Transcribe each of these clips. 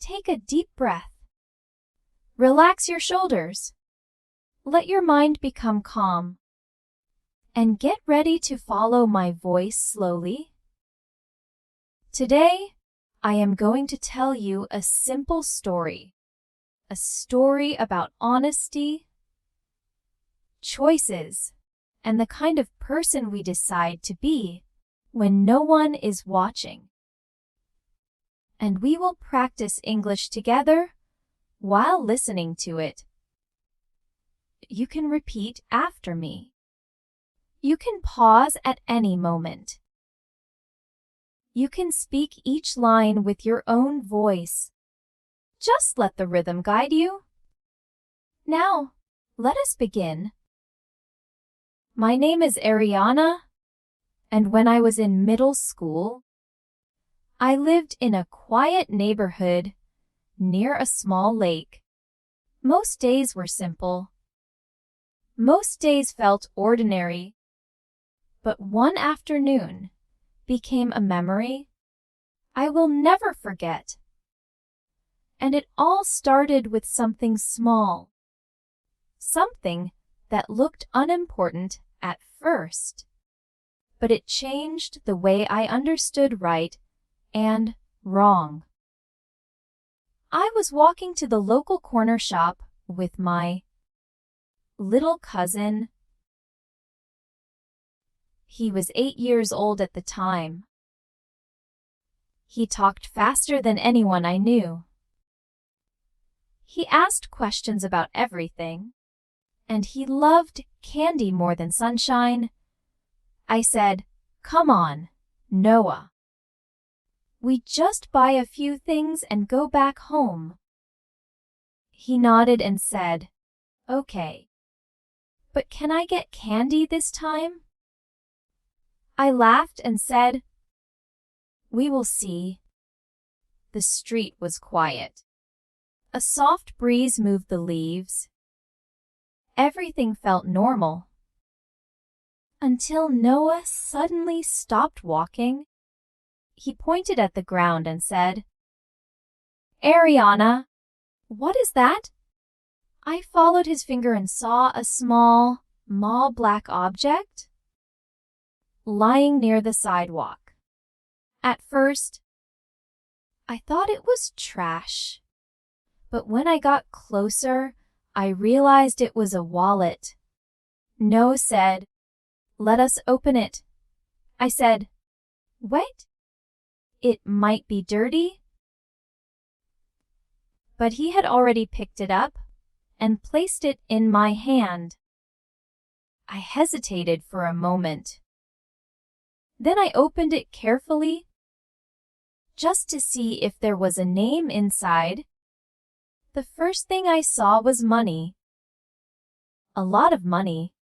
Take a deep breath. Relax your shoulders. Let your mind become calm. And get ready to follow my voice slowly. Today, I am going to tell you a simple story. A story about honesty, choices, and the kind of person we decide to be when no one is watching. And we will practice English together while listening to it. You can repeat after me. You can pause at any moment. You can speak each line with your own voice. Just let the rhythm guide you. Now, let us begin. My name is Ariana, and when I was in middle school, I lived in a quiet neighborhood near a small lake. Most days were simple. Most days felt ordinary, but one afternoon became a memory I will never forget. And it all started with something small, something that looked unimportant at first, but it changed the way I understood right and wrong. I was walking to the local corner shop with my little cousin. He was 8 years old at the time. He talked faster than anyone I knew. He asked questions about everything, and he loved candy more than sunshine. I said, "Come on, Noah. We just buy a few things and go back home." He nodded and said, "Okay. But can I get candy this time?" I laughed and said, "We will see." The street was quiet. A soft breeze moved the leaves. Everything felt normal. Until Noah suddenly stopped walking. He pointed at the ground and said, "Ariana, what is that?" I followed his finger and saw a small black object lying near the sidewalk. At first, I thought it was trash. But when I got closer, I realized it was a wallet. Noah said, "Let us open it." I said, "Wait. It might be dirty." But he had already picked it up and placed it in my hand. I hesitated for a moment. Then I opened it carefully, just to see if there was a name inside. The first thing I saw was money. A lot of money.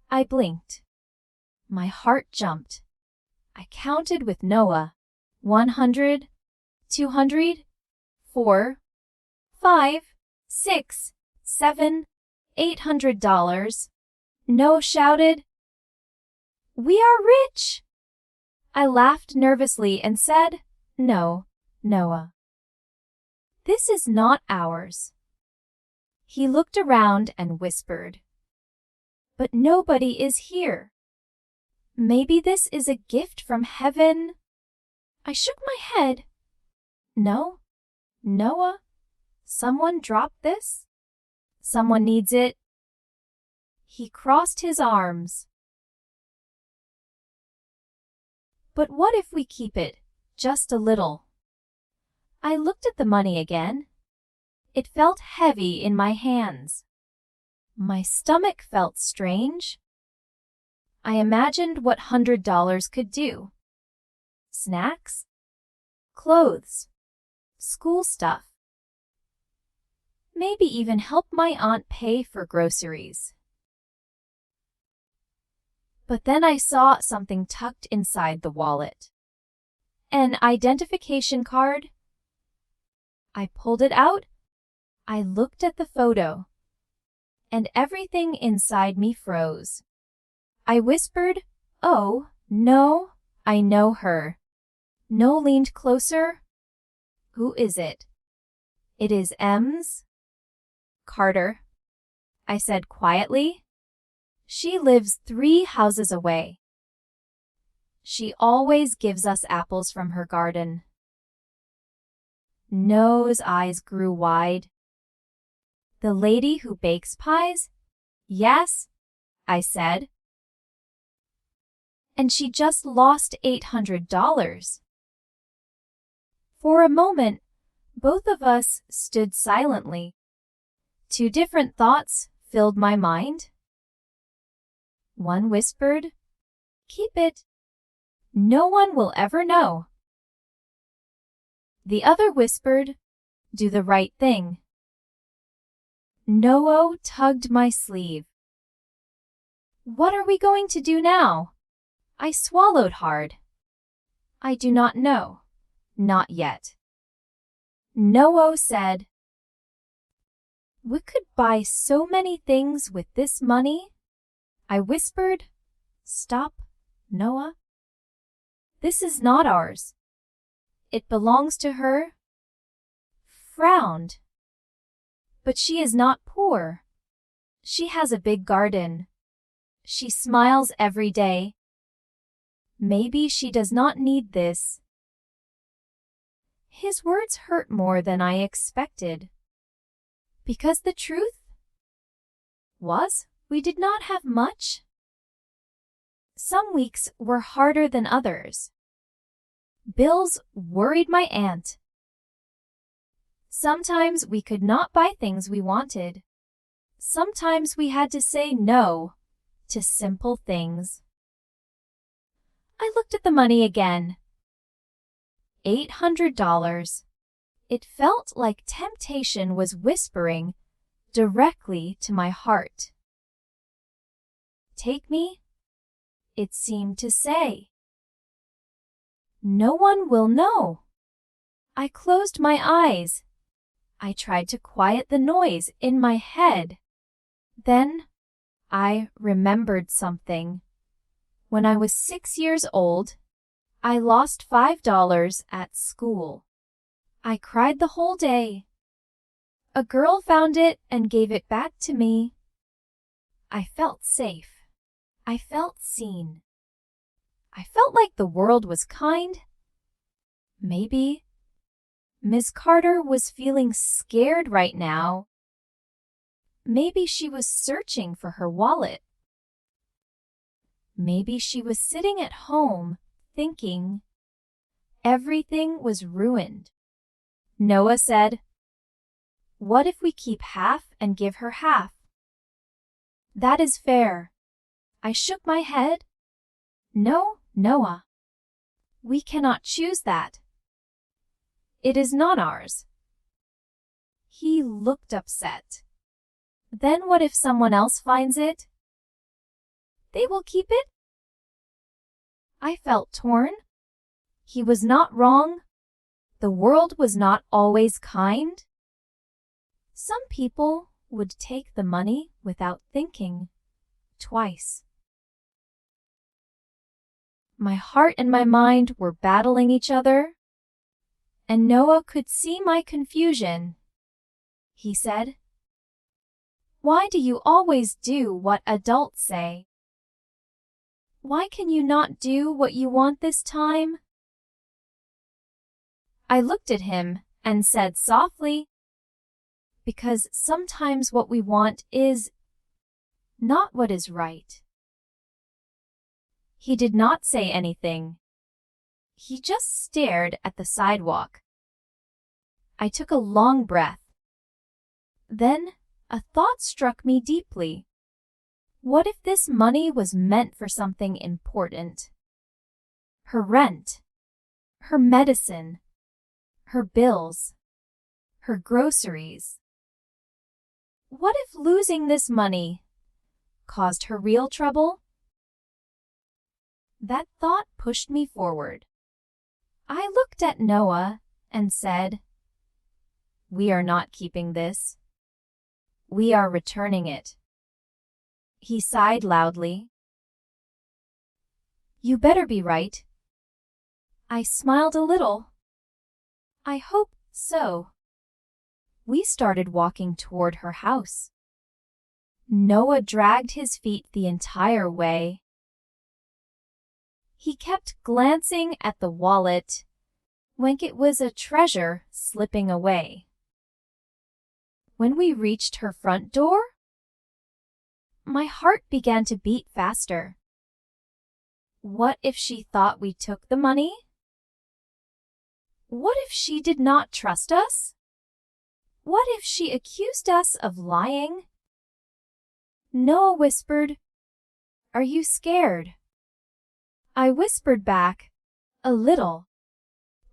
I blinked. My heart jumped. I counted with Noah. 100, 200, 4, 5, 6, 7, $800. Noah shouted, "We are rich!" I laughed nervously and said, "No, Noah. This is not ours." He looked around and whispered, "But nobody is here. Maybe this is a gift from heaven." I shook my head. "No, Noah, someone dropped this. Someone needs it." He crossed his arms. "But what if we keep it, just a little?" I looked at the money again. It felt heavy in my hands. My stomach felt strange. I imagined what $100 could do. Snacks, clothes, school stuff. Maybe even help my aunt pay for groceries. But then I saw something tucked inside the wallet. An identification card. I pulled it out. I looked at the photo, and everything inside me froze. I whispered, "Oh, no, I know her." Noah leaned closer. "Who is it?" It is M's. Carter, I said quietly. She lives 3 houses away. She always gives us apples from her garden. Noah's eyes grew wide. The lady who bakes pies? Yes, I said. And she just lost $800. For a moment, both of us stood silently. 2 different thoughts filled my mind. One whispered, "Keep it. No one will ever know." The other whispered, "Do the right thing." Noah tugged my sleeve. "What are we going to do now?" I swallowed hard. "I do not know. Not yet." Noah said, "We could buy so many things with this money." I whispered, "Stop, Noah. This is not ours. It belongs to her." Frowned. "But she is not poor. She has a big garden. She smiles every day. Maybe she does not need this." His words hurt more than I expected. Because the truth was, we did not have much. Some weeks were harder than others. Bills worried my aunt. Sometimes we could not buy things we wanted. Sometimes we had to say no to simple things. I looked at the money again. $800. It felt like temptation was whispering directly to my heart. "Take me," it seemed to say. "No one will know." I closed my eyes. I tried to quiet the noise in my head. Then I remembered something. When I was 6 years old, I lost $5 at school. I cried the whole day. A girl found it and gave it back to me. I felt safe. I felt seen. I felt like the world was kind. Maybe Ms. Carter was feeling scared right now. Maybe she was searching for her wallet. Maybe she was sitting at home thinking everything was ruined. Noah said, "What if we keep half and give her half?" "That is fair." I shook my head. "No, Noah. We cannot choose that. It is not ours." He looked upset. "Then what if someone else finds it? They will keep it?" I felt torn. He was not wrong. The world was not always kind. Some people would take the money without thinking twice. My heart and my mind were battling each other, and Noah could see my confusion. He said, "Why do you always do what adults say? Why can you not do what you want this time?" I looked at him and said softly, "Because sometimes what we want is not what is right." He did not say anything. He just stared at the sidewalk. I took a long breath. Then a thought struck me deeply. What if this money was meant for something important? Her rent, her medicine, her bills, her groceries. What if losing this money caused her real trouble? That thought pushed me forward. I looked at Noah and said, "We are not keeping this. We are returning it." He sighed loudly. "You better be right." I smiled a little. "I hope so." We started walking toward her house. Noah dragged his feet the entire way. He kept glancing at the wallet, like it was a treasure slipping away. When we reached her front door, my heart began to beat faster. What if she thought we took the money? What if she did not trust us? What if she accused us of lying? Noah whispered, "Are you scared?" I whispered back, "A little.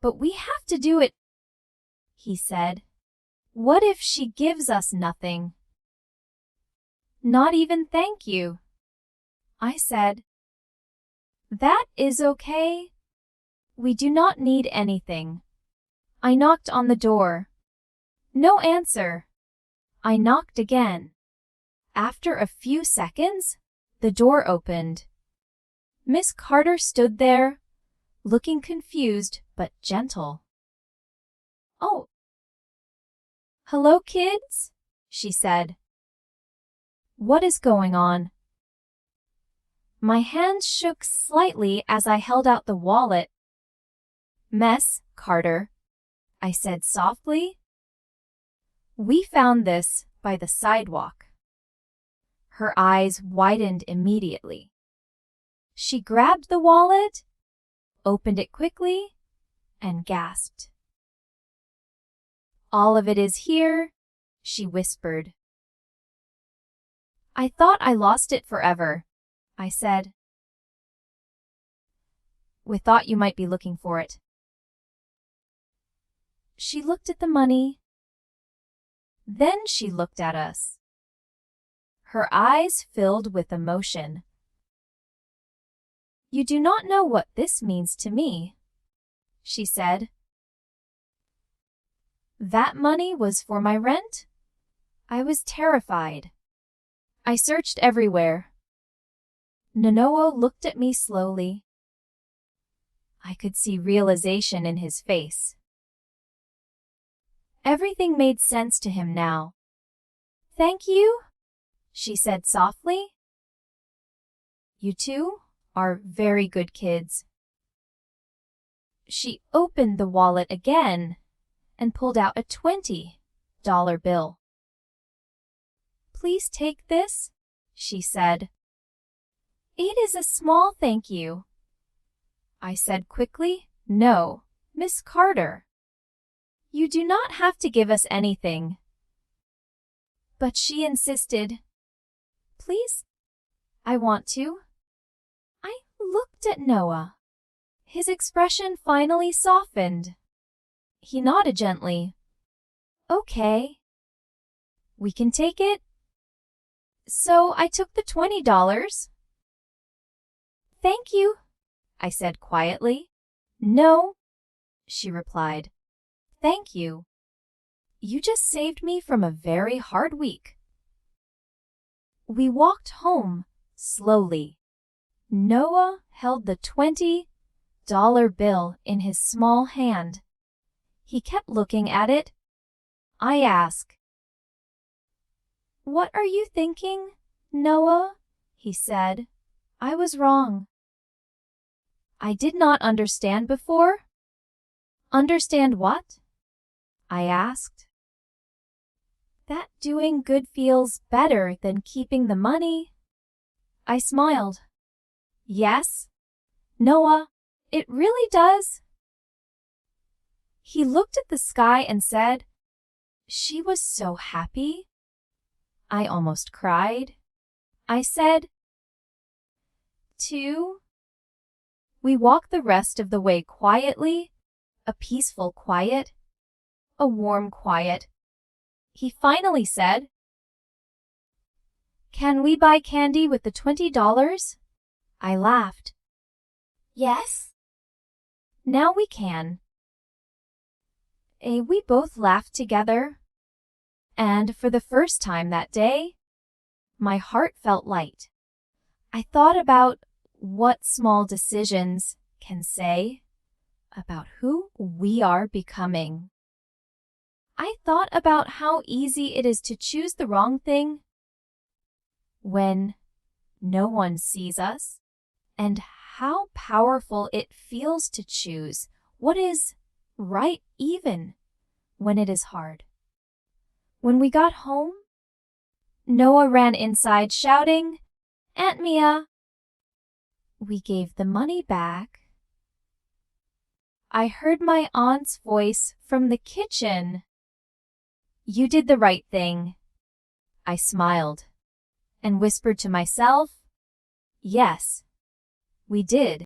But we have to do it," he said. "What if she gives us nothing?" "Not even thank you," I said. "That is okay. We do not need anything." I knocked on the door. No answer. I knocked again. After a few seconds, the door opened. Miss Carter stood there, looking confused but gentle. "Oh. Hello, kids," she said. "What is going on?" My hands shook slightly as I held out the wallet. "Miss Carter," I said softly. "We found this by the sidewalk." Her eyes widened immediately. She grabbed the wallet, opened it quickly, and gasped. "All of it is here," she whispered. "I thought I lost it forever," I said. "We thought you might be looking for it." She looked at the money. Then she looked at us. Her eyes filled with emotion. "You do not know what this means to me," she said. "That money was for my rent?" I was terrified. I searched everywhere. Noah looked at me slowly. I could see realization in his face. Everything made sense to him now. "Thank you," she said softly. "You two are very good kids." She opened the wallet again and pulled out a $20 bill. "Please take this," she said. "It is a small thank you." I said quickly, "No, Miss Carter. You do not have to give us anything." But she insisted. "Please, I want to." I looked at Noah. His expression finally softened. He nodded gently. "Okay. We can take it." So I took the $20. "Thank you," I said quietly. "No," she replied. "Thank you. You just saved me from a very hard week." We walked home slowly. Noah held the $20 bill in his small hand. He kept looking at it. I asked, "What are you thinking, Noah?" He said. I was wrong. I did not understand before. "Understand what?" I asked. "That doing good feels better than keeping the money." I smiled. "Yes, Noah, it really does." He looked at the sky and said, "She was so happy." I almost cried. I said, "Too." We walked the rest of the way quietly, a peaceful quiet, a warm quiet. He finally said, "Can we buy candy with the $20? I laughed. "Yes. Now we can." We both laughed together. And for the first time that day, my heart felt light. I thought about what small decisions can say about who we are becoming. I thought about how easy it is to choose the wrong thing when no one sees us, and how powerful it feels to choose what is right even when it is hard. When we got home, Noah ran inside shouting, "Aunt Mia!" We gave the money back. I heard my aunt's voice from the kitchen. "You did the right thing." I smiled and whispered to myself, "Yes, we did."